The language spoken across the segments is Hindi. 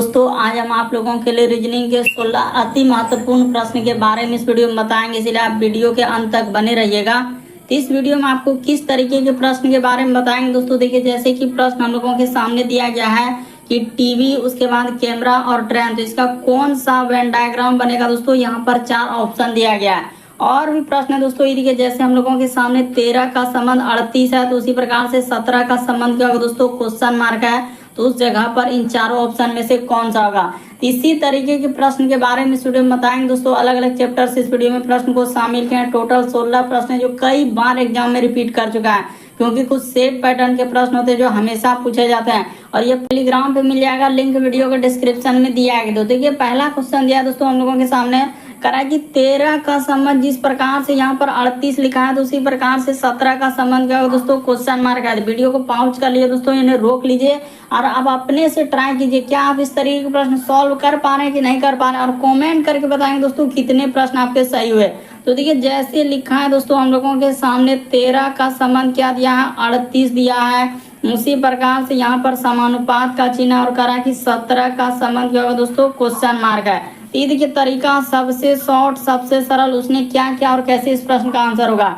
दोस्तों आज हम आप लोगों के लिए रीजनिंग के 16 अति महत्वपूर्ण प्रश्न के बारे में इस वीडियो में बताएंगे, इसलिए आप वीडियो के अंत तक बने रहिएगा। तो इस वीडियो में आपको किस तरीके के प्रश्न के बारे में बताएंगे दोस्तों। देखिए जैसे कि प्रश्न हम लोगों के सामने दिया गया है कि टीवी, उसके बाद कैमरा और ट्रेन, तो इसका कौन सा वेन डायग्राम बनेगा दोस्तों। यहाँ पर 4 ऑप्शन दिया गया है। और भी प्रश्न है दोस्तों, ये देखिए जैसे हम लोगों के सामने 13 का संबंध 38 है, तो उसी प्रकार से 17 का संबंध क्या होगा दोस्तों, क्वेश्चन मार्क है, तो उस जगह पर इन चारों ऑप्शन में से कौन सा होगा। इसी तरीके के प्रश्न के बारे में इस वीडियो में बताएंगे दोस्तों। अलग अलग चैप्टर से इस वीडियो में प्रश्न को शामिल किए हैं। टोटल 16 प्रश्न है जो कई बार एग्जाम में रिपीट कर चुका है, क्योंकि कुछ सेम पैटर्न के प्रश्न होते हैं जो हमेशा पूछे जाते हैं। और ये टेलीग्राम पे मिल जाएगा, लिंक वीडियो के डिस्क्रिप्शन में दिया है। तो देखिए पहला क्वेश्चन दिया दोस्तों हम लोगों के सामने, करा कि 13 का संबंध जिस प्रकार से यहाँ पर 38 लिखा है, तो उसी प्रकार से 17 का संबंध क्या होगा दोस्तों, क्वेश्चन मार्क है। वीडियो को पॉज कर लिए दोस्तों, इन्हें रोक लीजिए और अब अपने से ट्राई कीजिए क्या आप इस तरीके के प्रश्न सॉल्व कर पा रहे हैं कि नहीं कर पा रहे हैं, और कमेंट करके बताएंगे दोस्तों कितने प्रश्न आपके सही हुए। तो देखिए जैसे लिखा है दोस्तों हम लोगों के सामने 13 का संबंध क्या दिया है, 38 दिया है। उसी प्रकार से यहाँ पर समानुपात का चिन्ह और करा कि 17 का संबंध क्या होगा दोस्तों, क्वेश्चन मार्क है। ये देखिए तरीका सबसे शॉर्ट, सबसे सरल, उसने क्या किया और कैसे इस प्रश्न का आंसर होगा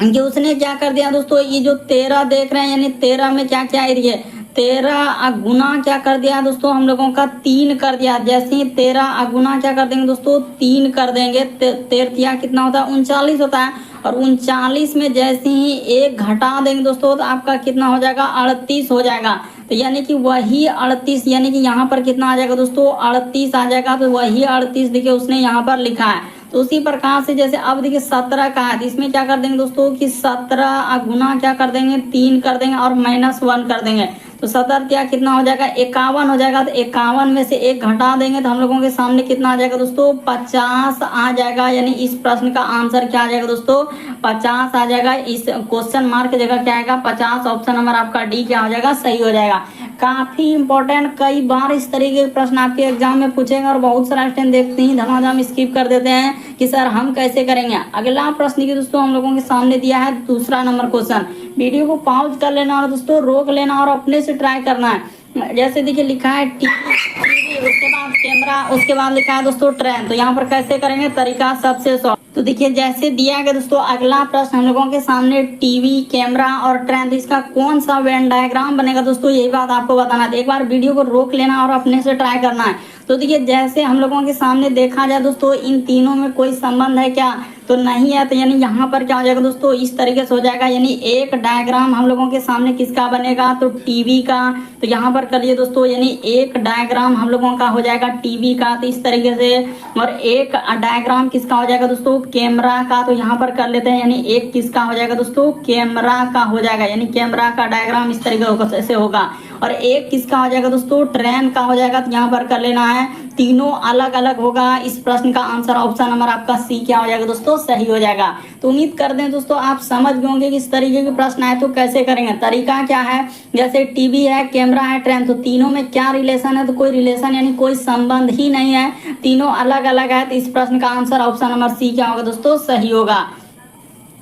कि उसने क्या कर दिया दोस्तों, ये जो 13 देख रहे हैं यानी 13 में क्या क्या है, 13 गुना क्या कर दिया दोस्तों हम लोगों का 3 कर दिया। जैसे ही 13 गुना क्या कर देंगे दोस्तों, 3 कर देंगे, 13 कितना होता है, 39 होता है। और 39 में जैसे ही 1 घटा देंगे दोस्तों तो आपका कितना हो जाएगा, 38 हो जाएगा। तो यानी कि वही 38, यानी कि यहाँ पर कितना आ जाएगा दोस्तों, 38 आ जाएगा। तो वही 38 देखिए उसने यहाँ पर लिखा है। तो उसी प्रकार से जैसे अब देखिए 17 का है, तो इसमें क्या कर देंगे दोस्तों कि 17 गुना क्या कर देंगे, 3 कर देंगे और -1 कर देंगे। तो 17 क्या कितना हो जाएगा, 51 हो जाएगा। तो 51 में से 1 घटा देंगे तो हम लोगों के सामने कितना आ जाएगा दोस्तों, 50 आ जाएगा। यानी इस प्रश्न का आंसर क्या आ जाएगा दोस्तों, 50 आ जाएगा। इस क्वेश्चन मार्क की जगह क्या आएगा, 50। ऑप्शन नंबर आपका डी क्या हो जाएगा, सही हो जाएगा। काफी इंपॉर्टेंट, कई बार इस तरीके के प्रश्न आपके एग्जाम में पूछेंगे और बहुत सारा स्टूडेंट देखते ही धमाधम स्किप कर देते हैं कि सर हम कैसे करेंगे। अगला प्रश्न की दोस्तों हम लोगों के सामने दिया है दूसरा नंबर क्वेश्चन। वीडियो को पॉज कर लेना और दोस्तों रोक लेना और अपने से ट्राई करना है। जैसे देखिए लिखा है टीवी, उसके बाद कैमरा, उसके बाद लिखा है दोस्तों ट्रेन। तो यहाँ पर कैसे करेंगे, तरीका सबसे सॉफ्ट। तो देखिए जैसे दिया गया दोस्तों अगला प्रश्न हम लोगों के सामने टीवी, कैमरा और ट्रेन, तो इसका कौन सा वेन डायग्राम बनेगा दोस्तों, यही बात आपको बताना है। एक बार वीडियो को रोक लेना और अपने से ट्राई करना है। तो देखिए जैसे हम लोगों के सामने देखा जाए दोस्तों इन तीनों में कोई संबंध है क्या, तो नहीं है। तो यानी यहाँ पर क्या हो जाएगा दोस्तों, इस तरीके से हो जाएगा। यानी एक डायग्राम हम लोगों के सामने किसका बनेगा, तो टीवी का। तो यहाँ पर करिए दोस्तों, यानी एक डायग्राम हम लोगों का हो जाएगा टीवी का, तो इस तरीके से। और एक डायग्राम किसका हो जाएगा दोस्तों, कैमरा का। तो यहाँ पर कर लेते हैं, यानी एक किसका हो जाएगा दोस्तों, कैमरा का हो जाएगा। यानी कैमरा का डायग्राम इस तरीके से होगा। और एक किसका हो जाएगा दोस्तों, ट्रेन का हो जाएगा। तो यहाँ पर कर लेना है, तीनों अलग अलग होगा। इस प्रश्न का आंसर ऑप्शन नंबर आपका सी क्या हो जाएगा दोस्तों, सही हो जाएगा। तो उम्मीद करते हैं दोस्तों आप समझ गए होंगे कि इस तरीके के प्रश्न आए तो कैसे करेंगे। तरीका क्या है, जैसे टीवी है, कैमरा है, ट्रेन, तो तीनों में क्या रिलेशन है, तो कोई रिलेशन यानी कोई संबंध ही नहीं है, तीनों अलग अलग है। तो इस प्रश्न का आंसर ऑप्शन नंबर सी क्या होगा दोस्तों, सही होगा।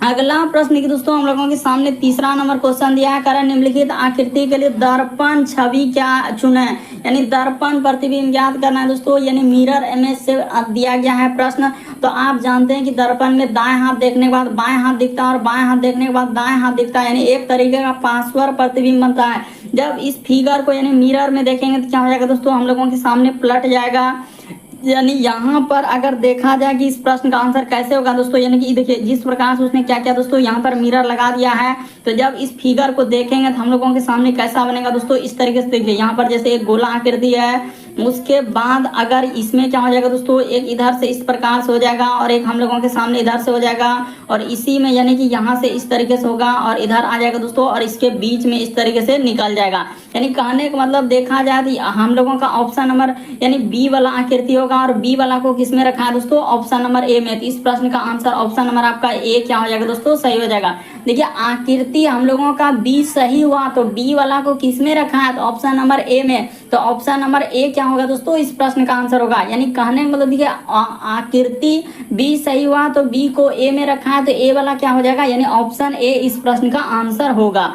अगला प्रश्न की दोस्तों हम लोगों के सामने तीसरा नंबर क्वेश्चन दिया है, कारण निम्नलिखित आकृति के लिए दर्पण छवि क्या चुने। यानी दर्पण प्रतिबिंब याद करना है दोस्तों, यानी मिरर इमेज से दिया गया है प्रश्न। तो आप जानते हैं कि दर्पण में दाएं हाथ देखने के बाद बाएं हाथ दिखता है और बाएं हाथ देखने के बाद दाएं हाथ दिखता है, यानी एक तरीके का पार्श्व प्रतिबिंब बनता है। जब इस फिगर को यानी मिरर में देखेंगे तो क्या हो जाएगा दोस्तों, हम लोगों के सामने पलट जाएगा। यानी यहाँ पर अगर देखा जाए कि इस प्रश्न का आंसर कैसे होगा दोस्तों, यानी कि देखिए जिस प्रकार से उसने क्या किया दोस्तों, यहाँ पर मिरर लगा दिया है। तो जब इस फिगर को देखेंगे तो हम लोगों के सामने कैसा बनेगा दोस्तों, इस तरीके से। देखिए यहाँ पर जैसे एक गोला आकृति है, उसके बाद अगर इसमें क्या हो जाएगा दोस्तों, एक इधर से इस प्रकार से हो जाएगा और एक हम लोगों के सामने इधर से हो जाएगा, और इसी में यानी कि यहाँ से इस तरीके से होगा और इधर आ जाएगा दोस्तों, और इसके बीच में इस तरीके से निकल जाएगा। यानी कहने का मतलब देखा जाए तो हम लोगों का ऑप्शन नंबर यानी बी वाला आकृति होगा, और बी वाला को किस में रखा है दोस्तों, ऑप्शन नंबर ए में। तो इस प्रश्न का आंसर ऑप्शन नंबर आपका ए क्या हो जाएगा दोस्तों, सही हो जाएगा। देखिए आकृति हम लोगों का बी सही हुआ, तो डी वाला को किस में रखा है, तो ऑप्शन नंबर ए में। तो ऑप्शन नंबर ए क्या होगा दोस्तों, इस प्रश्न का आंसर होगा। यानी कहने का मतलब देखिए आकृति बी सही हुआ तो बी को ए में रखा है, तो ए वाला क्या हो जाएगा, यानी ऑप्शन ए इस प्रश्न का आंसर होगा।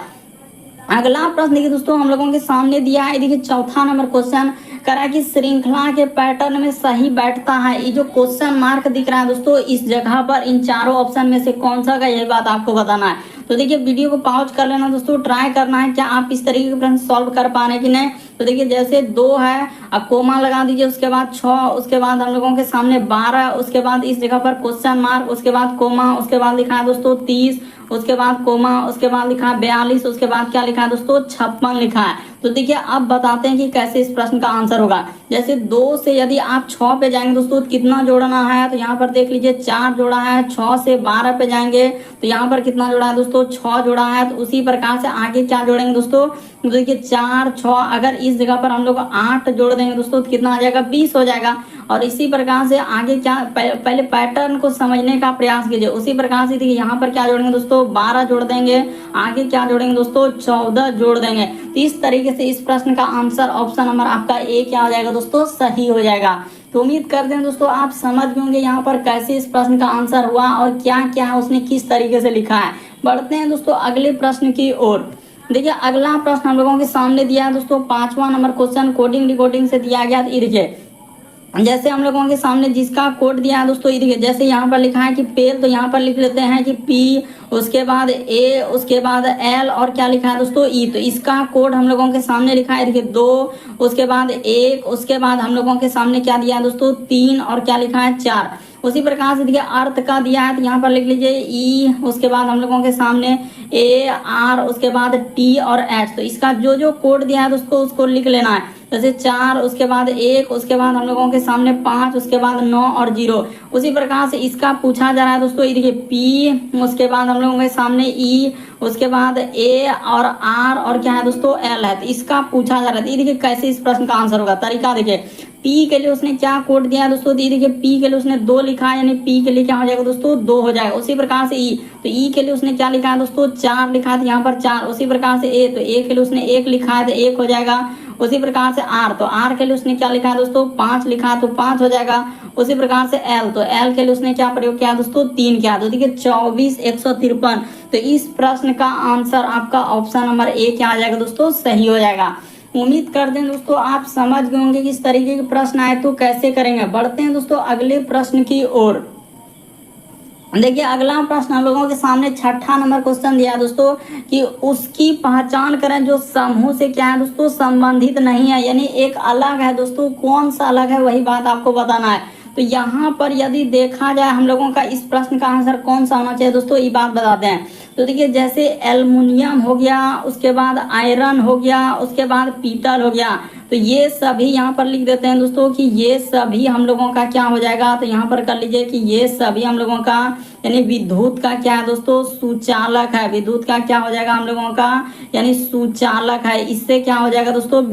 अगला प्रश्न देखिए दोस्तों हम लोगों के सामने दिया है, देखिए चौथा नंबर क्वेश्चन, करा कि श्रृंखला के पैटर्न में सही बैठता है। ये जो क्वेश्चन मार्क दिख रहा है दोस्तों, इस जगह पर इन चारों ऑप्शन में से कौन सा का, यही बात आपको बताना है। तो देखिए वीडियो को पॉज कर लेना दोस्तों, ट्राई करना है क्या आप इस तरीके के प्रश्न सॉल्व कर पा रहे हैं कि नहीं। तो देखिए जैसे 2 है, अब कोमा लगा दीजिए, उसके बाद 6, उसके बाद हम लोगों के सामने 12, उसके बाद इस जगह पर क्वेश्चन मार्क, उसके बाद कोमा, उसके बाद लिखा है दोस्तों 30, उसके बाद कोमा, उसके बाद लिखा है 42, उसके बाद क्या लिखा है दोस्तों 56 लिखा है। तो देखिए अब बताते हैं कि कैसे इस प्रश्न का आंसर होगा। जैसे 2 से यदि आप 6 पे जाएंगे दोस्तों, कितना जोड़ना है, तो यहाँ पर देख लीजिए 4 जोड़ा है। 6 से 12 पे जाएंगे तो यहाँ पर कितना जोड़ा है दोस्तों 6 जोड़ा है। तो उसी प्रकार से आगे क्या जोड़ेंगे दोस्तों, तो देखिए 4 6, अगर इस जगह पर हम लोग 8 जोड़ देंगे दोस्तों तो कितना आ जाएगा 20 हो जाएगा। और इसी प्रकार से आगे क्या, पहले पैटर्न को समझने का प्रयास कीजिए। उसी प्रकार से देखिए यहाँ पर क्या जोड़ेंगे दोस्तों 12 जोड़ देंगे, आगे क्या जोड़ेंगे दोस्तों 14 जोड़ देंगे। तो इस तरीके से इस प्रश्न का आंसर ऑप्शन नंबर आपका ए क्या हो जाएगा दोस्तों, सही हो जाएगा। तो उम्मीद करते हैं दोस्तों आप समझ गए होंगे यहाँ पर कैसे इस प्रश्न का आंसर हुआ और क्या क्या उसने किस तरीके से लिखा है। बढ़ते हैं दोस्तों अगले प्रश्न की ओर। देखिए अगला प्रश्न हम लोगों के सामने दिया है दोस्तों 5वां नंबर क्वेश्चन कोडिंग डिकोडिंग से दिया गया। ये देखिए जैसे हम लोगों के सामने जिसका कोड दिया है दोस्तों, ये देखिए जैसे यहाँ पर लिखा है कि पेल, तो यहाँ पर लिख लेते हैं कि पी, उसके बाद ए, उसके बाद एल और क्या लिखा है दोस्तों ई। तो इसका कोड हम लोगों के सामने लिखा है देखिए 2, उसके बाद 1, उसके बाद हम लोगों के सामने क्या दिया है दोस्तों 3 और क्या लिखा है 4। उसी प्रकार से देखिए अर्थ का दिया है, तो यहाँ पर लिख लीजिए ई, उसके बाद हम लोगों के सामने ए आर, उसके बाद टी और एच। तो इसका जो जो कोड दिया है दोस्तों उसको लिख लेना है। जैसे 4, उसके बाद 1, उसके बाद हम लोगों के सामने 5, उसके बाद 9 और 0। उसी प्रकार से इसका पूछा जा रहा है दोस्तों, ये देखिए पी, उसके बाद हम लोगों के सामने ई, उसके बाद ए और आर और क्या है दोस्तों एल है। तो इसका पूछा जा रहा है। ये देखिए कैसे इस प्रश्न का आंसर होगा। तरीका देखिए, पी के लिए उसने क्या कोड दिया है दोस्तों, ये देखिए पी के लिए उसने 2 लिखा है, यानी पी के लिए क्या हो जाएगा दोस्तों 2 हो जाएगा। उसी प्रकार से ई, तो ई के लिए उसने क्या लिखा है दोस्तों 4 लिखा है, यहाँ पर 4। उसी प्रकार से ए, तो ए के लिए उसने 1 लिखा है तो 1 हो जाएगा। उसी प्रकार से आर, तो आर के लिए उसने क्या लिखा है दोस्तों 5 लिखा है तो 5 हो जाएगा। उसी प्रकार से एल, तो एल के लिए उसने क्या प्रयोग किया दोस्तों 3 किया। तो देखिए 24 153। तो इस प्रश्न का आंसर आपका ऑप्शन नंबर ए क्या आ जाएगा दोस्तों, सही हो जाएगा। उम्मीद करते हैं दोस्तों आप समझ गए होंगे कि इस तरीके के प्रश्न आए तो कैसे करेंगे। बढ़ते हैं दोस्तों अगले प्रश्न की ओर। देखिए अगला प्रश्न हम लोगों के सामने 6ठा नंबर क्वेश्चन दिया है दोस्तों कि उसकी पहचान करें जो समूह से क्या है दोस्तों संबंधित नहीं है, यानी एक अलग है दोस्तों। कौन सा अलग है वही बात आपको बताना है। तो यहाँ पर यदि देखा जाए हम लोगों का इस प्रश्न का आंसर कौन सा होना चाहिए दोस्तों, ये बात बताते हैं। तो देखिए जैसे एल्युमिनियम हो गया, उसके बाद आयरन हो गया, उसके बाद पीतल हो गया, तो ये सभी यहाँ पर लिख देते हैं दोस्तों कि ये सभी हम लोगों का क्या हो जाएगा। तो यहाँ पर कर लीजिए कि ये सभी हम लोगों का यानी विद्युत का क्या है दोस्तों सुचालक है। विद्युत का क्या हो जाएगा हम लोगों का, यानी सुचालक है। इससे क्या हो जाएगा दोस्तों,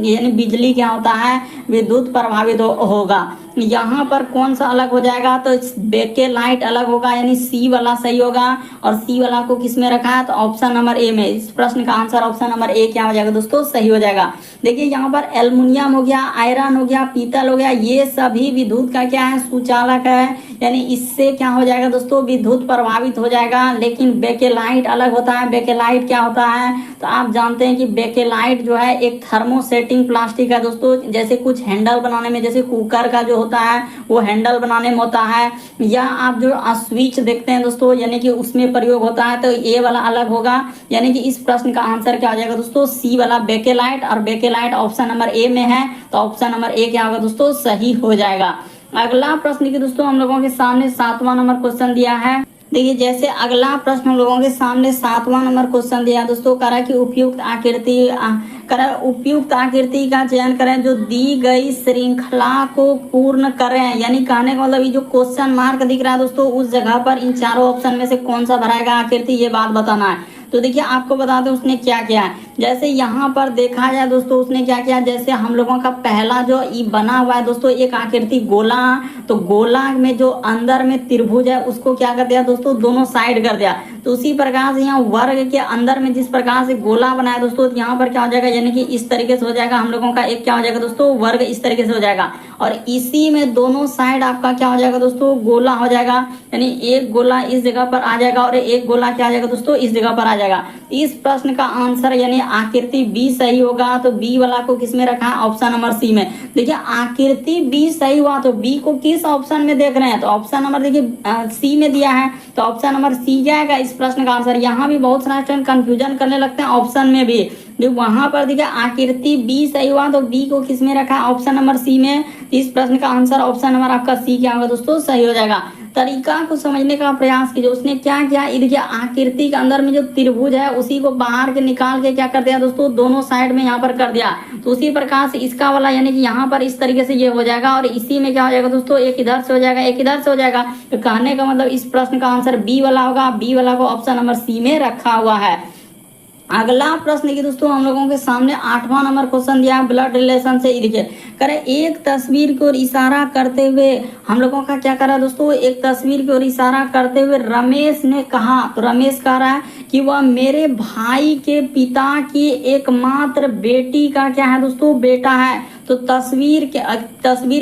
यानी बिजली क्या होता है विद्युत प्रभावित होगा। यहाँ पर कौन सा अलग हो जाएगा, तो बेकेलाइट अलग होगा, यानी सी वाला सही होगा। और सी वाला को किस में रखा है, तो ऑप्शन नंबर ए में। इस प्रश्न का आंसर ऑप्शन नंबर ए क्या हो जाएगा दोस्तों, सही हो जाएगा। देखिए यहाँ पर एल्युमिनियम हो गया, आयरन हो गया, पीतल हो गया, ये सभी विद्युत का क्या है सुचालक है, यानी इससे क्या हो जाएगा दोस्तों विद्युत प्रभावित हो जाएगा। लेकिन बेकेलाइट अलग होता है। बेकेलाइट क्या होता है, तो आप जानते हैं कि बेकेलाइट जो है एक थर्मोसेटिंग प्लास्टिक है दोस्तों। जैसे कुछ हैंडल बनाने में, जैसे कुकर का जो होता है वो हैंडल बनाने में होता है, या आप जो स्विच देखते हैं दोस्तों यानी कि उसमें प्रयोग होता है। तो ये वाला अलग होगा, यानी कि इस प्रश्न का आंसर क्या हो जाएगा दोस्तों, सी वाला बेकेलाइट। और बेकेलाइट ऑप्शन नंबर ए में है, तो ऑप्शन नंबर ए क्या होगा दोस्तों, सही हो जाएगा। अगला प्रश्न की दोस्तों हम लोगों के सामने 7वां नंबर क्वेश्चन दिया है। देखिए जैसे अगला प्रश्न हम लोगों के सामने 7वां नंबर क्वेश्चन दिया दोस्तों, करा कि उपयुक्त आकृति का चयन करें जो दी गई श्रृंखला को पूर्ण करें। यानी कहने का मतलब ये जो क्वेश्चन मार्क दिख रहा है दोस्तों उस जगह पर इन चारों ऑप्शन में से कौन सा भराएगा आकृति, ये बात बताना है। तो देखिए आपको बता दें उसने क्या किया है। जैसे यहाँ पर देखा जाए दोस्तों उसने क्या किया, जैसे हम लोगों का पहला जो ई बना हुआ है दोस्तों एक आकृति गोला, तो गोला में जो अंदर में त्रिभुज है उसको क्या कर दिया दोस्तों दोनों साइड कर दिया। तो उसी प्रकार से यहाँ वर्ग के अंदर में जिस प्रकार से गोला बनाया दोस्तों, यहाँ पर क्या हो जाएगा, यानी कि इस तरीके से हो जाएगा हम लोगों का एक क्या हो जाएगा दोस्तों, वर्ग इस तरीके से हो जाएगा। और इसी में दोनों साइड आपका क्या हो जाएगा दोस्तों, गोला हो जाएगा, यानी एक गोला इस जगह पर आ जाएगा और एक गोला क्या आ जाएगा दोस्तों, इस जगह पर आ जाएगा। इस प्रश्न का आंसर यानी आकृति बी सही होगा। तो बी वाला को किस में रखा है, ऑप्शन नंबर सी में। देखिए आकृति बी सही हुआ तो बी को किस ऑप्शन में देख रहे हैं, तो ऑप्शन नंबर देखिए सी में दिया है, तो ऑप्शन नंबर सी जाएगा इस प्रश्न का आंसर। यहाँ भी बहुत सारा स्टूडेंट कंफ्यूजन करने लगते हैं ऑप्शन में भी, जो वहां पर देखिए आकृति बी सही हुआ तो बी को किस में रखा है, ऑप्शन नंबर सी में। इस प्रश्न का आंसर ऑप्शन नंबर आपका सी क्या होगा दोस्तों, सही हो जाएगा। तरीका को समझने का प्रयास कीजिए। उसने क्या किया, देखिए आकृति के अंदर में जो त्रिभुज है उसी को बाहर के निकाल के क्या कर दिया दोस्तों, दोनों साइड में यहाँ पर कर दिया। तो उसी प्रकार से इसका वाला यानी कि यहाँ पर इस तरीके से ये हो जाएगा और इसी में क्या हो जाएगा दोस्तों, एक इधर से हो जाएगा एक इधर से हो जाएगा। तो कहने का मतलब इस प्रश्न का आंसर बी वाला होगा। बी वाला को ऑप्शन नंबर सी में रखा हुआ है। अगला प्रश्न देखिए दोस्तों, हम लोगों के सामने 8वां नंबर क्वेश्चन दिया है ब्लड रिलेशन से। देखिए करें एक तस्वीर की ओर इशारा करते हुए हम लोगों का क्या करा दोस्तों, एक तस्वीर की ओर इशारा करते हुए रमेश ने कहा, तो रमेश कह रहा है कि वह मेरे भाई के पिता की एकमात्र बेटी का क्या है दोस्तों, बेटा है। तो तस्वीर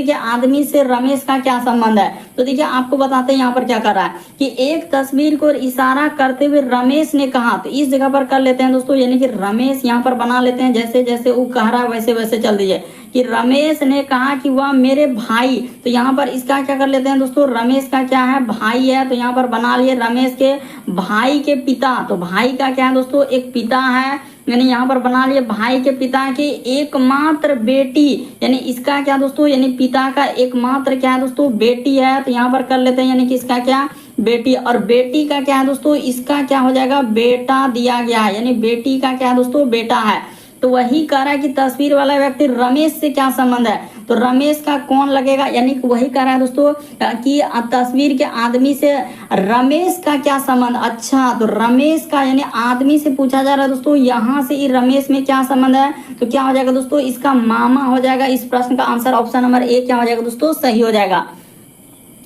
के आदमी से रमेश का क्या संबंध है। तो देखिए आपको बताते हैं यहाँ पर क्या कर रहा है कि एक तस्वीर को इशारा करते हुए रमेश ने कहा, तो इस जगह पर कर लेते हैं दोस्तों, यानी कि रमेश यहाँ पर बना लेते हैं, जैसे जैसे वो कह रहा है वैसे वैसे चल दीजिए कि रमेश ने कहा कि वह मेरे भाई, तो यहाँ पर इसका क्या कर लेते हैं दोस्तों, रमेश का क्या है, भाई है, तो यहाँ पर बना लिए रमेश के भाई के पिता। तो भाई का क्या है दोस्तों, एक पिता है, यानी यहाँ पर बना लिए भाई के पिता की एकमात्र बेटी, यानी इसका क्या दोस्तों, यानी पिता का एकमात्र क्या है दोस्तों, बेटी है। तो यहाँ पर कर लेते हैं यानी कि इसका क्या, बेटी। और बेटी का क्या है दोस्तों, इसका क्या हो जाएगा, बेटा दिया गया है, यानी बेटी का क्या है दोस्तों, बेटा है। तो वही कह रहा है कि तस्वीर वाला व्यक्ति रमेश से क्या संबंध है, तो रमेश का कौन लगेगा, यानी वही कह रहा है दोस्तों कि तस्वीर के आदमी से रमेश का क्या संबंध। अच्छा तो रमेश का यानी आदमी से पूछा जा रहा है दोस्तों, यहाँ से रमेश में क्या संबंध है, तो क्या हो जाएगा दोस्तों, इसका मामा हो जाएगा। इस प्रश्न का आंसर ऑप्शन नंबर ए क्या हो जाएगा दोस्तों, सही हो जाएगा।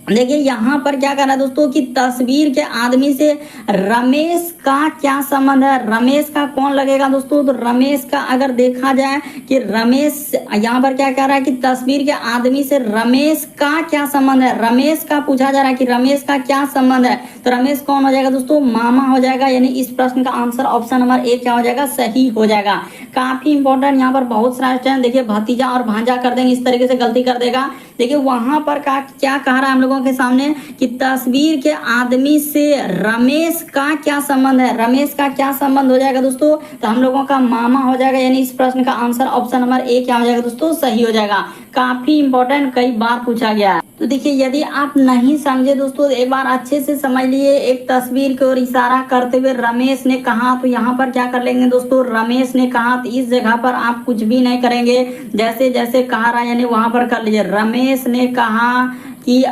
देखिए यहाँ पर क्या कर रहा है दोस्तों कि तस्वीर के आदमी से रमेश का क्या संबंध है, रमेश का कौन लगेगा दोस्तों, तो रमेश का अगर देखा जाए कि रमेश यहाँ पर क्या कह रहा है कि तस्वीर के आदमी से रमेश का क्या संबंध है, रमेश का पूछा जा रहा है कि रमेश का क्या संबंध है, तो रमेश कौन हो जाएगा दोस्तों, मामा हो जाएगा। यानी इस प्रश्न का आंसर ऑप्शन नंबर ए क्या हो जाएगा, सही हो जाएगा। काफी इंपॉर्टेंट यहाँ पर बहुत सारा स्टूडेंट देखिए भतीजा और भांजा कर देंगे, इस तरीके से गलती कर देगा। देखिए वहां पर क्या कह रहा है हम लोगों के सामने कि तस्वीर के आदमी से रमेश का क्या संबंध है, रमेश का क्या संबंध हो जाएगा दोस्तों, तो हम लोगों का मामा हो जाएगा। यानी इस प्रश्न का आंसर ऑप्शन नंबर ए क्या हो जाएगा दोस्तों, सही हो जाएगा। काफी इंपॉर्टेंट, कई बार पूछा गया है। तो देखिए यदि आप नहीं समझे दोस्तों, एक बार अच्छे से समझ लिए। एक तस्वीर की ओर इशारा करते हुए रमेश ने कहा, तो यहाँ पर क्या कर लेंगे दोस्तों, रमेश ने कहा, तो इस जगह पर आप कुछ भी नहीं करेंगे, जैसे जैसे कहा रहा है यानी वहां पर कर लीजिए। रमेश ने कहा कि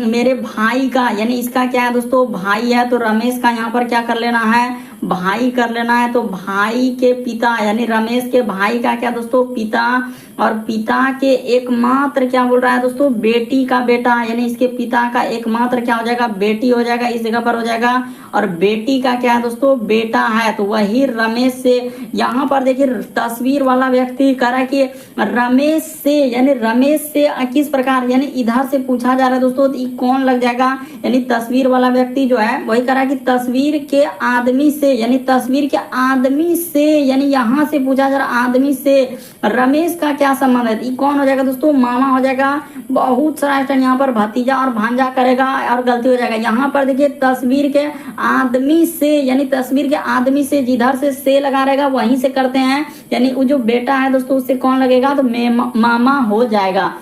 मेरे भाई का, यानी इसका क्या है दोस्तों, भाई है, तो रमेश का यहाँ पर क्या कर लेना है, भाई कर लेना है। तो भाई के पिता यानी रमेश के भाई का क्या दोस्तों, पिता, और पिता के एकमात्र क्या बोल रहा है दोस्तों, बेटी का बेटा, यानी इसके पिता का एकमात्र क्या हो जाएगा, बेटी हो जाएगा, इस जगह पर हो जाएगा। और बेटी का क्या है दोस्तों, बेटा है। तो वही रमेश से यहाँ पर देखिए तस्वीर वाला व्यक्ति कह रहा है कि रमेश से, यानी रमेश से किस प्रकार, यानी इधर से पूछा जा रहा है दोस्तों, तो कौन लग जाएगा, यानी तस्वीर वाला व्यक्ति जो है वही कह रहा है कि तस्वीर के आदमी से, यानी तस्वीर के आदमी से, यानी यहाँ से पूछा जा रहा आदमी से रमेश का क्या संबंध है, कौन हो जाएगा दोस्तों, मामा हो जाएगा। बहुत सारा स्टूडेंट यहाँ पर भतीजा और भांजा करेगा और गलती हो जाएगा। यहाँ पर देखिए तस्वीर के आदमी से, यानी तस्वीर के आदमी से जिधर से लगा रहेगा वहीं से करते हैं, यानी वो जो बेटा है दोस्तों उससे कौन लगेगा, तो मामा हो जाएगा।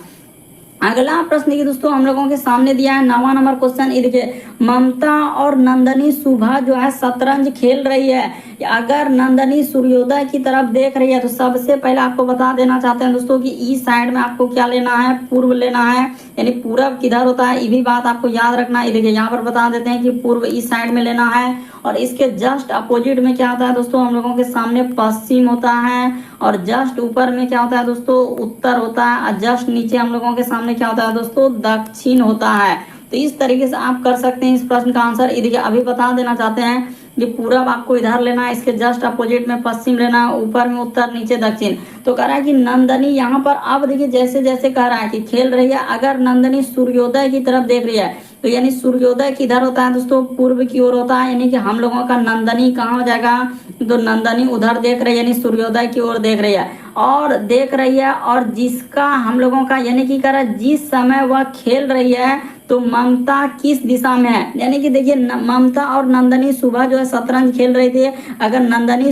अगला प्रश्न देखिए दोस्तों हम लोगों के सामने दिया है 9वां नंबर क्वेश्चन। ये देखिए ममता और नंदनी सुबह जो है शतरंज खेल रही है। अगर नंदनी सूर्योदय की तरफ देख रही है तो सबसे पहले आपको बता देना चाहते हैं दोस्तों कि इस साइड में आपको क्या लेना है, पूर्व लेना है, यानी पूरब किधर होता है ये भी बात आपको याद रखना है। देखिए यहाँ पर बता देते हैं कि पूर्व इस साइड में लेना है, और इसके जस्ट अपोजिट में क्या होता है दोस्तों, हम लोगों के सामने पश्चिम होता है, और जस्ट ऊपर में क्या होता है दोस्तों, उत्तर होता है, और जस्ट नीचे हम लोगों के सामने क्या होता है दोस्तों, दक्षिण होता है। तो इस तरीके से आप कर सकते हैं इस प्रश्न का आंसर। ये देखिए अभी बता देना चाहते हैं ये पूरब आपको इधर लेना है, इसके जस्ट अपोजिट में पश्चिम लेना है, ऊपर में उत्तर, नीचे दक्षिण। तो कह रहा है कि नंदनी यहाँ पर अब देखिए जैसे जैसे कह रहा है कि खेल रही है, अगर नंदनी सूर्योदय की तरफ देख रही है तो यानी सूर्योदय किधर होता है दोस्तों, पूर्व की ओर होता है, यानी कि हम लोगों का नंदनी कहाँ हो जाएगा, तो नंदनी उधर देख रही है यानी सूर्योदय की ओर देख रही है और देख रही है। और जिसका हम लोगों का यानी कि कह रहा है जिस समय वह खेल रही है तो ममता किस दिशा में है, यानी कि देखिए ममता और नंदनी सुबह जो है शतरंज खेल रही थी, अगर नंदनी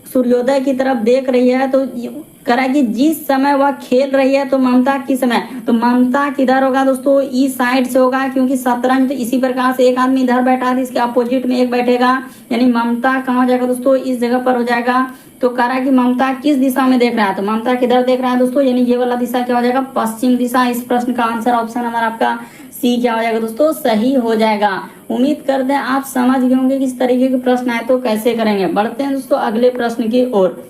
सूर्योदय की तरफ देख रही है तो कह रहा है कि जिस समय वह खेल रही है तो ममता किस समय, तो ममता किधर होगा दोस्तों, इस साइड से होगा, क्योंकि शतरंज तो इसी प्रकार से एक आदमी इधर बैठा है, इसके अपोजिट में एक बैठेगा, यानी ममता कहाँ हो जाएगा दोस्तों, इस जगह पर हो जाएगा। तो कह रहा है कि ममता किस दिशा में देख रहा है, तो ममता किधर देख रहा है दोस्तों, यानी ये वाला दिशा क्या हो जाएगा, पश्चिम दिशा। इस प्रश्न का आंसर ऑप्शन नंबर आपका सी क्या हो जाएगा दोस्तों, सही हो जाएगा। उम्मीद करते हैं आप समझ गए होंगे किस तरीके के प्रश्न आए तो कैसे करेंगे। बढ़ते हैं दोस्तों अगले प्रश्न की ओर।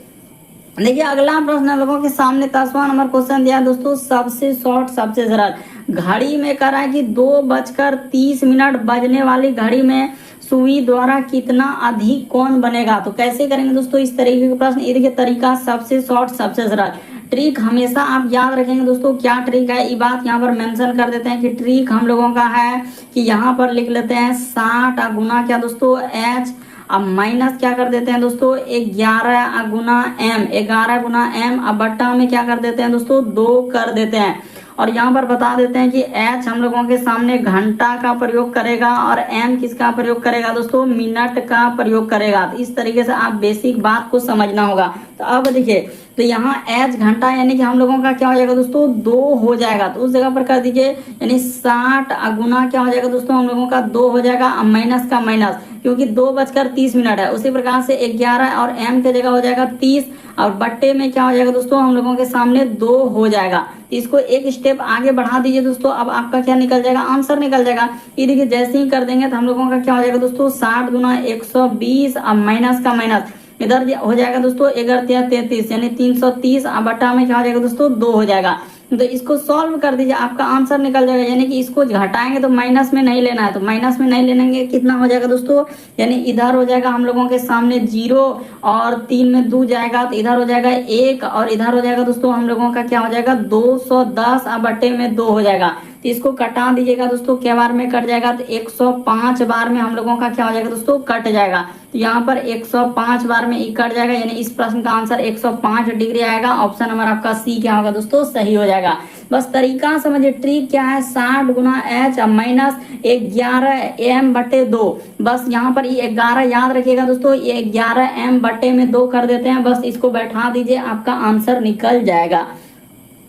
देखिए अगला प्रश्न लोगों के सामने 10वां नंबर क्वेश्चन दिया दोस्तों, सबसे शॉर्ट सबसे सरल। घड़ी में कह रहा है कि 2:30 बजने वाली घड़ी में सुई द्वारा कितना अधिक कोण बनेगा, तो कैसे करेंगे दोस्तों इस तरीके के प्रश्न। ये देखिए तरीका सबसे शॉर्ट सबसे सरल। ट्रिक हमेशा आप याद रखेंगे दोस्तों, क्या ट्रिक है ये बात यहाँ पर मेंशन कर देते हैं कि ट्रिक हम लोगों का है कि यहाँ पर लिख लेते हैं 60 गुना क्या दोस्तों h, अब माइनस क्या कर देते हैं दोस्तों 11 गुना m, 11 गुना m, अब बट्टा में क्या कर देते हैं दोस्तों 2 कर देते हैं। और यहाँ पर बता देते हैं कि h हम लोगों के सामने घंटा का प्रयोग करेगा और m किसका प्रयोग करेगा दोस्तों, मिनट का प्रयोग करेगा। तो इस तरीके से आप बेसिक बात को समझना होगा। तो अब देखिए तो यहाँ h घंटा यानी कि हम लोगों का क्या हो जाएगा दोस्तों 2 हो जाएगा, तो उस जगह पर कर दीजिए, यानी 60 गुना क्या हो जाएगा दोस्तों हम लोगों का 2 हो जाएगा, अब माइनस का माइनस, क्योंकि 2:30 है। उसी प्रकार से 11 और m की जगह हो जाएगा 30 और बट्टे में क्या हो जाएगा दोस्तों हम लोगों के सामने 2 हो जाएगा। इसको एक स्टेप आगे बढ़ा दीजिए दोस्तों, अब आपका क्या निकल जाएगा, आंसर निकल जाएगा। ये देखिए जैसे ही कर देंगे तो हम लोगों का क्या हो जाएगा दोस्तों 60 गुना 120, अब माइनस का माइनस, इधर हो जाएगा दोस्तों 11 33 यानी 330, अब बट्टा में क्या हो जाएगा दोस्तों 2 हो जाएगा। तो इसको सॉल्व कर दीजिए, आपका आंसर निकल जाएगा। यानी कि इसको घटाएंगे तो माइनस में नहीं लेना है, तो माइनस में नहीं लेंगे कितना हो जाएगा दोस्तों, यानी इधर हो जाएगा हम लोगों के सामने 0 और 3 में 2 जाएगा, तो इधर हो जाएगा 1 और इधर हो जाएगा दोस्तों हम लोगों का क्या हो जाएगा 210, अब बट्टे में 2 हो जाएगा। तो इसको कटा दीजिएगा दोस्तों, क्या बार में कट जाएगा, तो 105 बार में हम लोगों का क्या हो जाएगा दोस्तों कट जाएगा। तो यहाँ पर 105 बार में ई कट जाएगा, यानी इस प्रश्न का आंसर 105 डिग्री आएगा। ऑप्शन नंबर आपका सी क्या होगा दोस्तों, सही हो जाएगा। बस तरीका समझिए, ट्रिक क्या है 60 गुना h माइनस 11 m बटे 2, बस यहाँ पर ये 11 याद रखिएगा दोस्तों, ये 11 m बटे में 2 कर देते हैं, बस इसको बैठा दीजिए, आपका आंसर निकल जाएगा।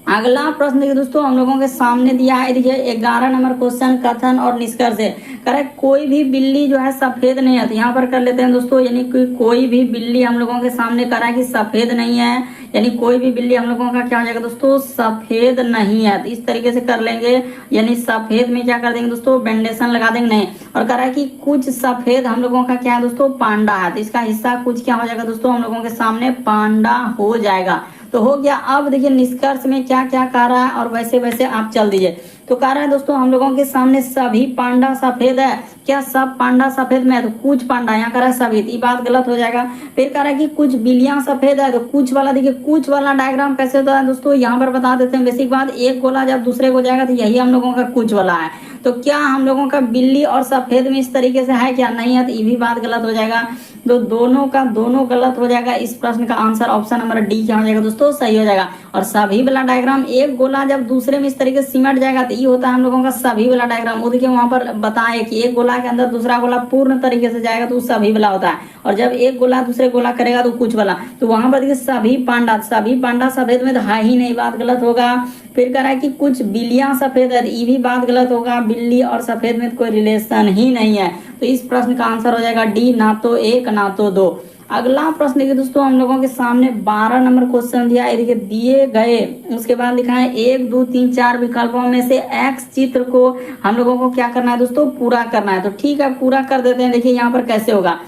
अगला प्रश्न देखिए दोस्तों हम लोगों के सामने दिया है, देखिए 11 नंबर क्वेश्चन, कथन और निष्कर्ष है। करेक्ट, कोई भी बिल्ली जो है सफेद नहीं है, तो यहाँ पर कर लेते हैं दोस्तों, यानी कि कोई भी बिल्ली हम लोगों के सामने करा है कि सफेद नहीं है, यानी कोई भी बिल्ली हम लोगों का क्या हो जाएगा दोस्तों सफेद नहीं है। तो इस तरीके से कर लेंगे, यानी सफेद में क्या कर देंगे दोस्तों बेंडेशन लगा देंगे नहीं, और कह रहा है कि कुछ सफेद हम लोगों का क्या है दोस्तों पांडा है, तो इसका हिस्सा कुछ क्या हो जाएगा दोस्तों हम लोगों के सामने पांडा हो जाएगा। तो हो गया। अब देखिए निष्कर्ष में क्या क्या कह रहा है और वैसे वैसे आप चल दीजिए। तो कह रहा है दोस्तों हम लोगों के सामने सभी पांडा सफेद है, क्या सब पांडा सफेद में है, तो कुछ पांडा, यहाँ कह रहा है सभी, ये बात गलत हो जाएगा। फिर कह रहा है कि कुछ बिल्लियां सफेद है, तो कुछ वाला देखिए, कुछ वाला डायग्राम कैसे होता है दोस्तों, यहाँ पर बता देते हैं बेसिक बात। एक गोला जब दूसरे को जाएगा तो यही हम लोगों का कुछ वाला है, तो क्या हम लोगों का बिल्ली और सफेद में इस तरीके से है क्या, नहीं है, तो ये भी बात गलत हो जाएगा। तो दोनों का दोनों गलत हो जाएगा। इस प्रश्न का आंसर ऑप्शन नंबर डी क्या हो जाएगा दोस्तों सही हो जाएगा। और सभी वाला डायग्राम, एक गोला जब दूसरे में इस तरीके से सिमट जाएगा तो ये होता है हम लोगों का सभी वाला डायग्राम। वो देखिए वहां पर बताए कि एक गोला के अंदर दूसरा गोला पूर्ण तरीके से जाएगा तो सभी वाला होता है, और जब एक गोला दूसरे गोला करेगा तो कुछ वाला। तो वहां पर देखिए सभी पांडा सफेद में तो है ही नहीं, बात गलत होगा। फिर कह रहा है कि कुछ बिल्लियां सफेद है, ये भी बात गलत होगा, बिल्ली और सफेद में कोई रिलेशन ही नहीं है। तो इस प्रश्न का आंसर हो जाएगा डी, ना तो 1 ना तो 2। अगला प्रश्न देखिए दोस्तों हम लोगों के सामने 12 नंबर क्वेश्चन दिया है। देखिए दिए गए उसके बाद लिखा है 1 2 3 4 विकल्पों में से एक्स चित्र को हम लोगों को क्या करना है दोस्तों पूरा करना है। तो ठीक है पूरा कर देते हैं। देखिए यहाँ पर कैसे होगा,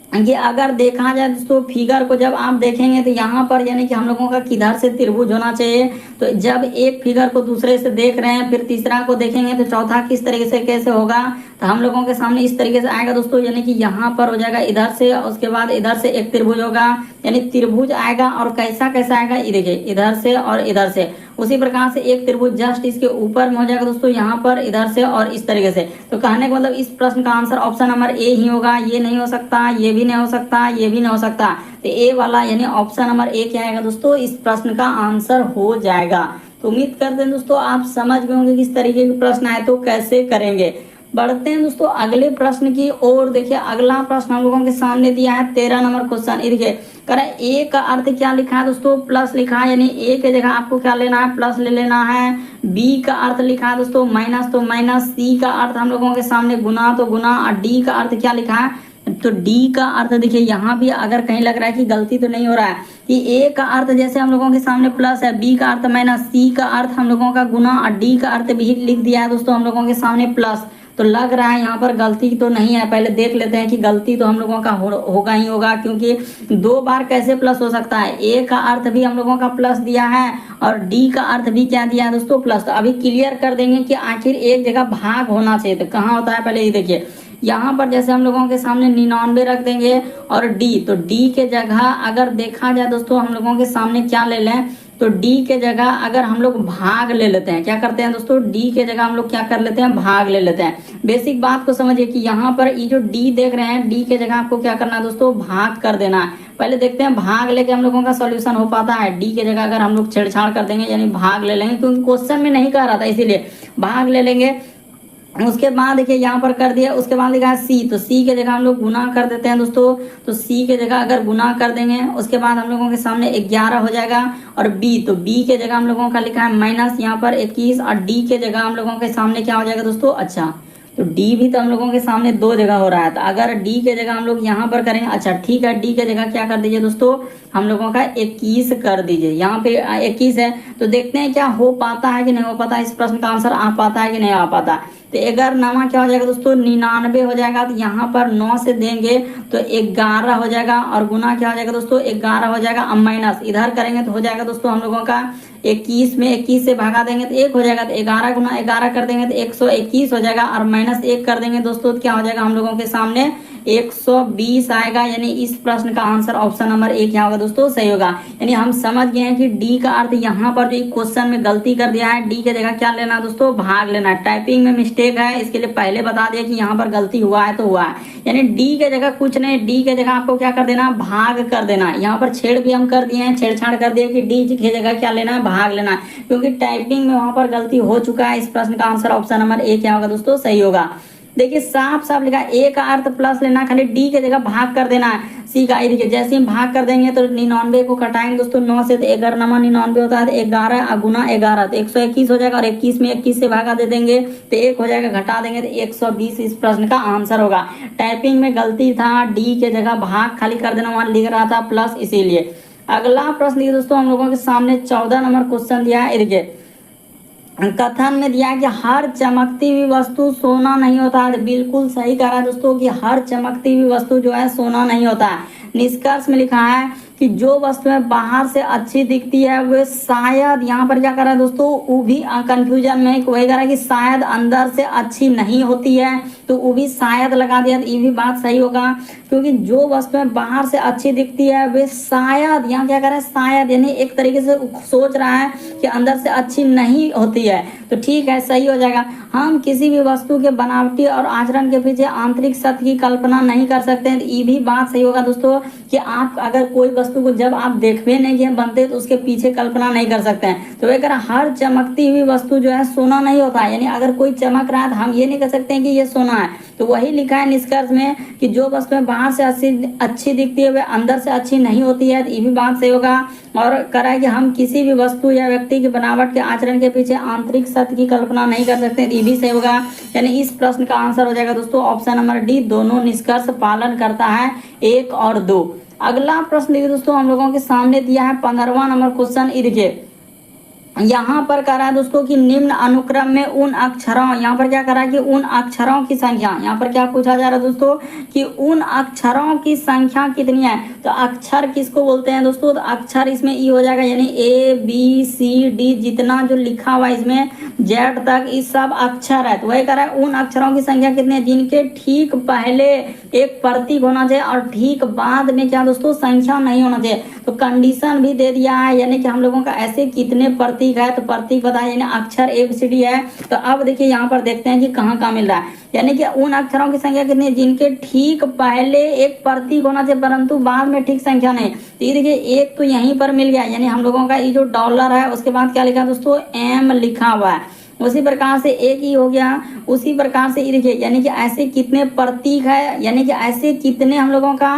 ये अगर देखा जाए दोस्तों फिगर को जब आप देखेंगे तो यहाँ पर यानी कि हम लोगों का किधर से त्रिभुज होना चाहिए, तो जब एक फिगर को दूसरे से देख रहे हैं फिर तीसरा को देखेंगे तो चौथा किस तरीके से कैसे होगा, तो हम लोगों के सामने इस तरीके से आएगा दोस्तों, यानी कि यहाँ पर हो जाएगा इधर से, उसके बाद इधर से एक त्रिभुज होगा, यानी त्रिभुज आएगा। और कैसा कैसा आएगा ये देखिए, इधर से और इधर से। उसी प्रकार से एक त्रिभुज जस्ट इसके ऊपर में हो जाएगा दोस्तों, यहाँ पर इधर से और इस तरीके से। तो कहने का मतलब इस प्रश्न का आंसर ऑप्शन नंबर ए ही होगा। ये नहीं हो सकता, ये भी नहीं हो सकता, ये भी नहीं हो सकता, तो ए वाला यानी ऑप्शन नंबर ए क्या आएगा दोस्तों, इस प्रश्न का आंसर हो जाएगा। तो उम्मीद करते हैं दोस्तों आप समझ गए होंगे किस तरीके के प्रश्न आए तो कैसे करेंगे। बढ़ते हैं दोस्तों अगले प्रश्न की ओर। देखिए अगला प्रश्न हम लोगों के सामने दिया है 13 नंबर क्वेश्चन। ये देखिए कह रहा है ए का अर्थ क्या लिखा है दोस्तों, प्लस लिखा है, यानी ए के जगह आपको क्या लेना है, प्लस ले लेना है। बी का अर्थ लिखा है दोस्तों माइनस, तो माइनस। सी का अर्थ हम लोगों के सामने गुना, तो गुना। और डी का अर्थ क्या लिखा है, तो डी का अर्थ देखिए यहाँ भी अगर कहीं लग रहा है कि गलती तो नहीं हो रहा है कि ए का अर्थ जैसे हम लोगों के सामने प्लस है, बी का अर्थ माइनस, सी का अर्थ हम लोगों का गुना और डी का अर्थ भी लिख दिया है दोस्तों हम लोगों के सामने प्लस। तो लग रहा है यहाँ पर गलती तो नहीं है, पहले देख लेते हैं कि गलती तो हम लोगों का होगा ही होगा, क्योंकि दो बार कैसे प्लस हो सकता है। ए का अर्थ भी हम लोगों का प्लस दिया है और डी का अर्थ भी क्या दिया है दोस्तों, प्लस। तो अभी क्लियर कर देंगे कि आखिर एक जगह भाग होना चाहिए, तो कहाँ होता है पहले ये देखिए। यहाँ पर जैसे हम लोगों के सामने 99 रख देंगे और डी, तो डी के जगह अगर देखा जाए दोस्तों हम लोगों के सामने क्या ले लें, तो डी के जगह अगर हम लोग भाग ले लेते हैं, क्या करते हैं दोस्तों, डी के जगह हम लोग क्या कर लेते हैं, भाग ले लेते हैं। बेसिक बात को समझिए कि यहाँ पर ये जो डी देख रहे हैं, डी के जगह आपको क्या करना है दोस्तों, भाग कर देना है। पहले देखते हैं भाग लेके हम लोगों का सॉल्यूशन हो पाता है। डी के जगह अगर हम लोग छेड़छाड़ कर देंगे यानी भाग ले लेंगे, क्योंकि क्वेश्चन में नहीं कह रहा था इसीलिए भाग ले लेंगे। उसके बाद देखिए यहाँ पर कर दिया, उसके बाद लिखा है सी, तो सी के जगह हम लोग गुना कर देते हैं दोस्तों। तो सी के जगह अगर गुना कर देंगे उसके बाद हम लोगों के सामने 11 हो जाएगा। और बी, तो बी के जगह हम लोगों का लिखा है माइनस यहाँ पर 21 और डी के जगह हम लोगों के सामने क्या हो जाएगा दोस्तों, अच्छा तो डी भी तो हम लोगों के सामने दो जगह हो रहा है, तो अगर डी के जगह हम लोग यहाँ पर करेंगे, अच्छा ठीक है, डी के जगह क्या कर दीजिए दोस्तों, हम लोगों का 21 कर दीजिए। यहाँ पे 21 है, तो देखते हैं क्या हो पाता है कि नहीं हो पाता, इस प्रश्न का आंसर आ पाता है कि नहीं आ पाता। तो 11 क्या हो जाएगा दोस्तों, 99 हो जाएगा। तो यहाँ पर 9 से देंगे तो 11 हो जाएगा और गुना क्या हो जाएगा दोस्तों, 11 हो जाएगा। अब माइनस इधर करेंगे तो हो जाएगा दोस्तों हम लोगों का 21 में 21 से भागा देंगे तो 1 हो जाएगा। तो 11 गुना 11 कर देंगे तो 121 हो जाएगा और माइनस 1 कर देंगे दोस्तों तो क्या हो जाएगा हम लोगों के सामने 120 आएगा। यानी इस प्रश्न का आंसर ऑप्शन नंबर ए क्या होगा दोस्तों, सही होगा। यानी हम समझ गए हैं कि डी का अर्थ यहाँ पर जो क्वेश्चन में गलती कर दिया है, डी के जगह क्या लेना दोस्तों, भाग लेना। टाइपिंग में मिस्टेक है, इसके लिए पहले बता दिया कि यहाँ पर गलती हुआ है तो हुआ है। यानी डी के जगह कुछ नहीं, डी के जगह आपको क्या कर देना, भाग कर देना। यहाँ पर छेड़ भी हम कर दिए हैं, छेड़छाड़ कर दिए कि डी की जगह क्या लेना है, भाग लेना है, क्योंकि टाइपिंग में वहां पर गलती हो चुका है। इस प्रश्न का आंसर ऑप्शन नंबर ए क्या होगा दोस्तों, सही होगा। देखिए साफ साफ लिखा है, ए का अर्थ प्लस लेना, खाली डी के जगह भाग कर देना है। सी का देखिए जैसे हम भाग कर देंगे तो 99 को घटाएंगे दोस्तों 9 से, तो 11 99 होता है, तो 11 गुना 11 तो 121 हो जाएगा और 21 में 21 से भागा दे देंगे तो 1 हो जाएगा, घटा देंगे तो 120 इस प्रश्न का आंसर होगा। टाइपिंग में गलती था, डी के जगह भाग खाली कर देना, वहां लिख रहा था प्लस, इसीलिए। अगला प्रश्न देखिए दोस्तों हम लोगों के सामने 14 नंबर क्वेश्चन दिया है। देखिए कथन में दिया है कि हर चमकती हुई वस्तु सोना नहीं होता है। बिल्कुल सही कह रहा है दोस्तों कि हर चमकती हुई वस्तु जो है सोना नहीं होता है। निष्कर्ष में लिखा है कि जो वस्तुएं बाहर से अच्छी दिखती है वे शायद, यहाँ पर क्या कर रहा है दोस्तों, वो भी कंफ्यूजन में वही कर रहा है कि शायद अंदर से अच्छी नहीं होती है, तो वो भी शायद लगा दिया, तो ये भी बात सही होगा। क्योंकि जो वस्तुएं बाहर से अच्छी दिखती है वे शायद, यहाँ क्या कर रहा है, शायद, यानी एक तरीके से सोच रहा है कि अंदर से अच्छी नहीं होती है, तो ठीक है, सही हो जाएगा। हम किसी भी वस्तु के बनावटी और आचरण के पीछे आंतरिक सत्य की कल्पना नहीं कर सकते हैं, तो ये भी बात सही होगा दोस्तों कि आप अगर कोई वस्तु को जब आप देखते नहीं बनते तो उसके पीछे कल्पना नहीं कर सकते हैं। तो अगर हर चमकती हुई वस्तु जो है सोना नहीं होता है, यानी अगर कोई चमक रहा है तो हम ये नहीं कह सकते हैं कि ये सोना है। तो वही लिखा है निष्कर्ष में कि जो वस्तुएं बाहर से अच्छी दिखती है वे अंदर से अच्छी नहीं होती है, तो ये भी बात सही होगा। और करा है कि हम किसी भी वस्तु या व्यक्ति की बनावट के आचरण के पीछे आंतरिक सत्य की कल्पना नहीं कर सकते, ये भी सही होगा। यानी इस प्रश्न का आंसर हो जाएगा दोस्तों ऑप्शन नंबर डी, दोनों निष्कर्ष पालन करता है, 1 और 2। अगला प्रश्न देखिए दोस्तों हम लोगों के सामने दिया है 15वां नंबर क्वेश्चन। देखिए यहाँ पर कह रहा है दोस्तों कि निम्न अनुक्रम में उन अक्षरों, यहाँ पर क्या कह रहा है कि उन अक्षरों की संख्या, यहाँ पर क्या पूछा जा रहा है दोस्तों कि उन अक्षरों की संख्या कितनी है। तो अक्षर किसको बोलते हैं दोस्तों, तो अक्षर इसमें ई हो जाएगा, यानी ए बी सी डी जितना जो लिखा हुआ है इसमें जेड तक इस सब अक्षर है। तो वही कह रहा है उन अक्षरों की संख्या कितनी है जिनके ठीक पहले एक प्रतीक होना चाहिए और ठीक बाद में क्या दोस्तों संख्या नहीं होना चाहिए। तो कंडीशन भी दे दिया है, यानी कि हम लोगों का ऐसे कितने प्रतीक है, तो प्रतीक बताया यानी अक्षर ABCD है। तो अब देखिए यहाँ पर देखते हैं कि कहाँ कहाँ मिल रहा है, यानी कि उन अक्षरों की संख्या कितनी है जिनके ठीक पहले एक प्रतीक होना चाहिए परंतु बाद में ठीक संख्या नहीं। तो ये देखिए एक तो यहीं पर मिल गया, यानी हम लोगों का ये जो डॉलर है उसके बाद क्या लिखा दोस्तों M लिखा हुआ है। उसी प्रकार से एक ही हो गया, उसी प्रकार से ये देखिए यानी कि ऐसे कितने प्रतीक है, यानी कि ऐसे कितने हम लोगों का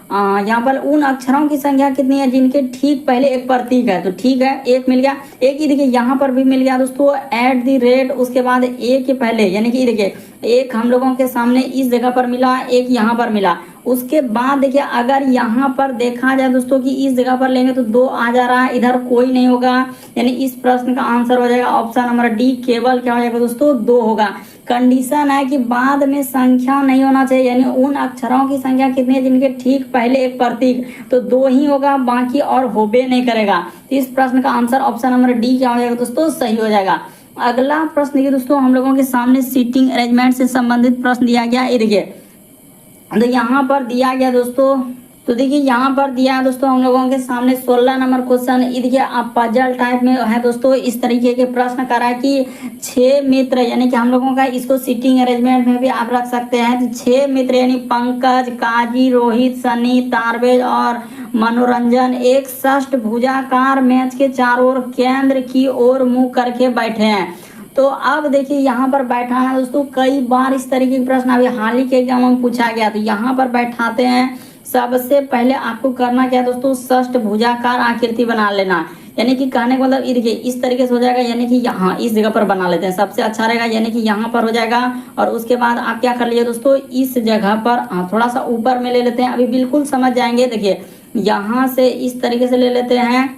यहाँ पर उन अक्षरों की संख्या कितनी है जिनके ठीक पहले एक प्रतीक है। तो ठीक है एक मिल गया, एक ही देखिए यहाँ पर भी मिल गया दोस्तों @ उसके बाद एक के पहले, यानी कि देखिए एक हम लोगों के सामने इस जगह पर मिला, एक यहाँ पर मिला। उसके बाद देखिए अगर यहाँ पर देखा जाए दोस्तों कि इस जगह पर लेंगे तो 2 आ जा रहा है, इधर कोई नहीं होगा, यानी इस प्रश्न का आंसर हो जाएगा ऑप्शन नंबर D, केवल क्या हो जाएगा दोस्तों 2 होगा। कंडीशन है कि बाद में संख्या नहीं होना चाहिए, यानी उन अक्षरों की संख्या कितनी है जिनके ठीक पहले एक प्रतीक, तो 2 ही होगा, बाकी और होबे नहीं करेगा। तो इस प्रश्न का आंसर ऑप्शन नंबर D क्या हो जाएगा दोस्तों, सही हो जाएगा। अगला प्रश्न देखिए दोस्तों हम लोगों के सामने सीटिंग अरेंजमेंट से संबंधित प्रश्न दिया गया। ये देखिए तो यहाँ पर दिया गया दोस्तों, तो देखिए यहाँ पर दिया है दोस्तों हम लोगों के सामने 16 नंबर क्वेश्चन। ये देखिए आप पजल टाइप में है दोस्तों, इस तरीके के प्रश्न करा कि 6 मित्र, यानी कि हम लोगों का इसको सीटिंग अरेंजमेंट में भी आप रख सकते हैं। तो 6 मित्र यानी पंकज, काजी, रोहित, सनी, तारवेज और मनोरंजन एक षष्ठ भुजाकार मेज के चारों ओर केंद्र की ओर मुंह करके बैठे हैं। तो अब देखिए यहाँ पर बैठाना है दोस्तों, कई बार इस तरीके के प्रश्न अभी हाल ही के एग्जाम में पूछा गया। तो यहाँ पर बैठाते हैं, सबसे पहले आपको करना क्या है दोस्तों, षष्ठ भुजाकार आकृति बना लेना, यानी कि कहने का मतलब ये देखिए इस तरीके से हो जाएगा, यानी कि यहाँ इस जगह पर बना लेते हैं सबसे अच्छा रहेगा, यानी कि यहाँ पर हो जाएगा। और उसके बाद आप क्या कर लीजिए दोस्तों, इस जगह पर थोड़ा सा ऊपर में ले लेते हैं, अभी बिल्कुल समझ जाएंगे। देखिए यहाँ से इस तरीके से ले लेते हैं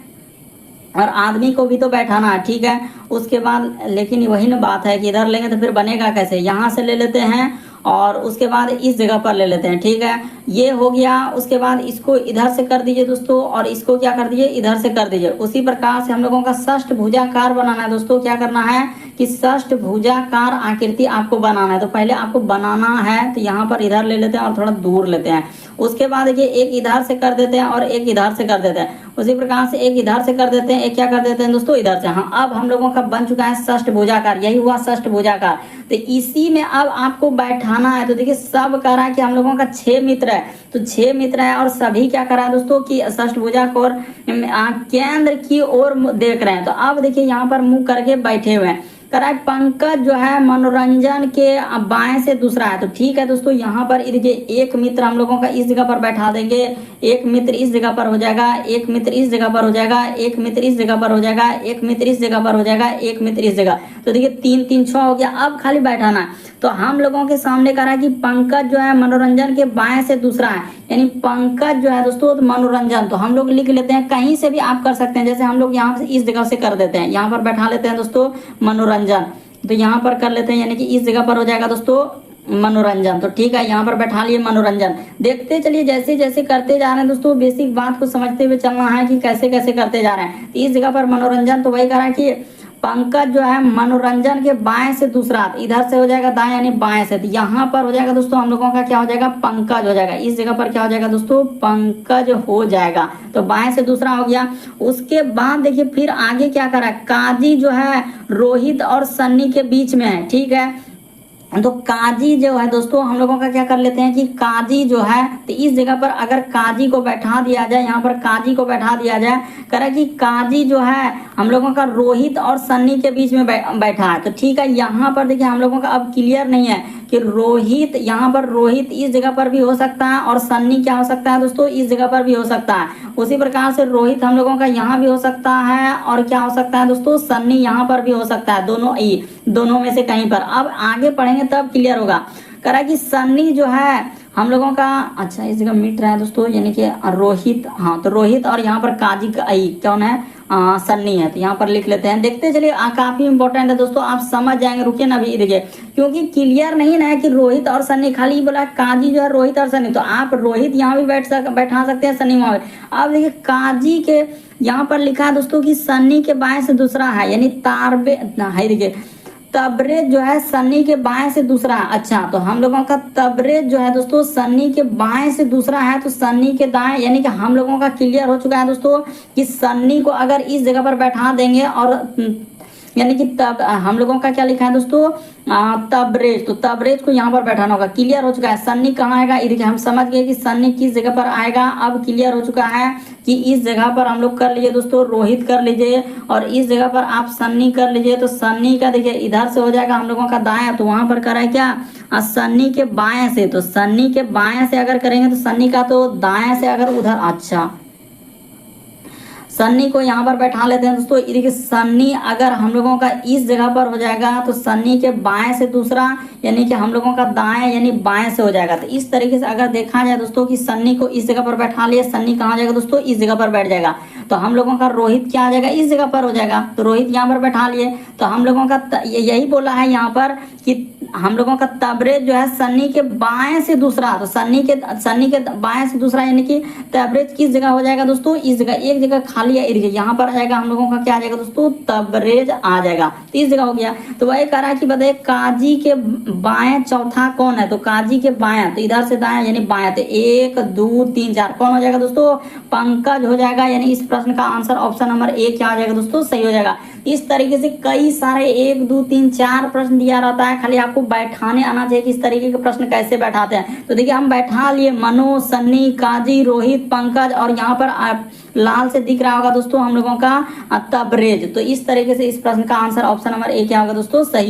और आदमी को भी तो बैठाना है, ठीक है। उसके बाद लेकिन वही ना बात है कि इधर लेंगे तो फिर बनेगा कैसे, यहाँ से ले लेते हैं और उसके बाद इस जगह पर ले लेते हैं, ठीक है। ये हो गया, उसके बाद इसको इधर से कर दीजिए दोस्तों और इसको क्या कर दीजिए, इधर से कर दीजिए। उसी प्रकार से हम लोगों का षष्ठ भुजाकार बनाना है दोस्तों। क्या करना है कि षष्ठ भुजाकार आकृति आपको बनाना है। तो पहले आपको बनाना है तो यहाँ पर इधर ले लेते हैं और थोड़ा दूर लेते हैं। उसके बाद देखिए एक इधर से कर देते हैं और एक इधर से कर देते हैं। उसी प्रकार से एक इधर से कर देते हैं, एक क्या कर देते हैं दोस्तों इधर से। हाँ, अब हम लोगों का बन चुका है षष्ठ भुजाकार, यही हुआ षष्ठ भुजाकार। तो इसी में अब आपको बैठाना है। तो देखिए सब कह रहा है कि हम लोगों का 6 मित्र है, तो 6 मित्र है और सभी क्या कर रहा है दोस्तों कि षष्ठ भुजा को केंद्र की ओर देख रहे हैं। तो अब देखिए यहाँ पर मुंह करके बैठे हुए हैं। कह रहा है पंकज जो है मनोरंजन के बाएं से दूसरा है। तो ठीक है दोस्तों, यहाँ पर देखिए एक मित्र हम लोगों का इस जगह पर बैठा देंगे, एक मित्र इस जगह पर हो जाएगा, एक मित्र इस जगह पर हो जाएगा, एक मित्र इस जगह पर हो जाएगा, एक मित्र इस जगह पर हो जाएगा, एक मित्र इस जगह। तो देखिए 3 3 6 हो गया। अब खाली बैठाना है। तो हम लोगों के सामने कह रहा है कि पंकज जो है मनोरंजन के बाएं से दूसरा है, यानी पंकज जो है दोस्तों तो मनोरंजन। तो हम लोग लिख लेते हैं, कहीं से भी आप कर सकते हैं, जैसे हम लोग यहाँ से इस जगह से कर देते हैं, यहाँ पर बैठा लेते हैं दोस्तों मनोरंजन। तो यहाँ पर कर लेते हैं, यानी कि इस जगह पर हो जाएगा दोस्तों मनोरंजन। तो ठीक है, यहाँ पर बैठा लिए मनोरंजन। देखते चलिए जैसे जैसे करते जा रहे हैं दोस्तों, बेसिक बात को समझते हुए चलना है कि कैसे कैसे करते जा रहे हैं। तो इस जगह पर मनोरंजन, तो वही कह रहा है कि पंकज जो है मनोरंजन के बाएं से दूसरा, इधर से हो जाएगा दाएं यानी बाएं से। तो यहाँ पर हो जाएगा दोस्तों हम लोगों का क्या हो जाएगा, पंकज हो जाएगा। इस जगह पर क्या हो जाएगा दोस्तों, पंकज हो जाएगा। तो बाएं से दूसरा हो गया। उसके बाद देखिए फिर आगे क्या करा, काजी जो है रोहित और सन्नी के बीच में है, ठीक है। तो काजी जो है दोस्तों हम लोगों का क्या कर लेते हैं कि काजी जो है, तो इस जगह पर अगर काजी को बैठा दिया जाए, यहाँ पर काजी को बैठा दिया जाए, कह रहा है कि काजी जो है हम लोगों का रोहित और सन्नी के बीच में बैठा है। तो ठीक है, यहाँ पर देखिए हम लोगों का अब क्लियर नहीं है कि रोहित, यहाँ पर रोहित इस जगह पर भी हो सकता है और सन्नी क्या हो सकता है दोस्तों, इस जगह पर भी हो सकता है। उसी प्रकार से रोहित हम लोगों का यहाँ भी हो सकता है और क्या हो सकता है दोस्तों, सन्नी यहाँ पर भी हो सकता है, दोनों में से कहीं पर। अब आगे पढ़ेंगे तब क्लियर होगा। कह रहा है कि सन्नी जो है हम लोगों का, अच्छा इस जगह मिट रहा है दोस्तों, यानी कि रोहित, हाँ तो रोहित और यहाँ पर काजी का कौन है, सन्नी है। तो यहाँ पर लिख लेते हैं, देखते चलिए काफी इंपॉर्टेंट है दोस्तों, आप समझ जाएंगे। रुकिए ना अभी देखिए, क्योंकि क्लियर नहीं ना है कि रोहित और सन्नी, खाली बोला काजी जो है रोहित और सन्नी, तो आप रोहित यहाँ भी बैठा सकते हैं, सन्नी वहां। अब देखिए काजी के यहाँ पर लिखा है दोस्तों कि सन्नी के बाएं से दूसरा है, यानी तारबे है। देखिए तबरेज जो है सन्नी के बाएं से दूसरा है। अच्छा, तो हम लोगों का तबरेज जो है दोस्तों सन्नी के बाएं से दूसरा है, तो सन्नी के दाएं, यानी कि हम लोगों का क्लियर हो चुका है दोस्तों कि सन्नी को अगर इस जगह पर बैठा देंगे और यानी कि तब हम लोगों का क्या लिखा है दोस्तों तबरेज, तो तबरेज को यहाँ पर बैठाना होगा। क्लियर हो चुका है। सन्नी कहाँ आएगा, देखिए हम समझ गए कि सन्नी किस जगह पर आएगा। अब क्लियर हो चुका है कि इस जगह पर हम लोग कर लीजिए दोस्तों, रोहित कर लीजिए, और इस जगह पर आप सन्नी कर लीजिए। तो सन्नी का देखिए इधर से हो जाएगा हम लोगों का दाएं, तो वहां पर करा है क्या सन्नी के बाएं से, तो सन्नी के बाएं से अगर करेंगे तो सन्नी का तो दाएं से अगर उधर, अच्छा सन्नी को यहाँ पर बैठा लेते हैं दोस्तों। देखिए सन्नी अगर हम लोगों का इस जगह पर हो जाएगा तो सन्नी के बाएं से दूसरा, यानी कि हम लोगों का दाएं यानी बाएं से हो जाएगा। तो इस तरीके से अगर देखा जाए दोस्तों कि सन्नी को इस जगह पर बैठा लिया, सन्नी कहाँ जाएगा दोस्तों इस जगह पर बैठ जाएगा। तो हम लोगों का रोहित क्या आ जाएगा इस जगह पर हो जाएगा, तो रोहित यहाँ पर बैठा लिए। तो हम लोगों का यही बोला है यहाँ पर कि हम लोगों का तबरेज जो है सन्नी के बाएं से दूसरा, तो सन्नी के बाएं से दूसरा, यानी कि तबरेज किस जगह हो जाएगा दोस्तों इस जगह, एक जगह खाली है यहाँ पर आ जाएगा हम लोगों का क्या आ जाएगा दोस्तों तबरेज आ जाएगा। तो इस जगह हो गया। तो वही कह रहा है कि बताइए काजी के बाएं चौथा कौन है, तो काजी के बाएं, तो इधर से दाएं यानी बाएं, तो 1 2 3 4 कौन हो जाएगा दोस्तों पंकज हो जाएगा। यानी इस प्रश्न का आंसर ऑप्शन नंबर 1 क्या आ जाएगा दोस्तों सही हो जाएगा। इस तरीके से कई सारे 1 2 3 4 प्रश्न दिया रहता है, खाली आपको बैठाने आना चाहिए कि इस तरीके के प्रश्न कैसे बैठाते हैं। तो देखिए हम बैठा लिए मनोज, सन्नी, काजी, रोहित, पंकज, और यहाँ पर लाल से दिख रहा होगा दोस्तों हम लोगों का तबरेज। तो इस तरीके से इस प्रश्न का आंसर ऑप्शन नंबर 1 क्या होगा दोस्तों सही।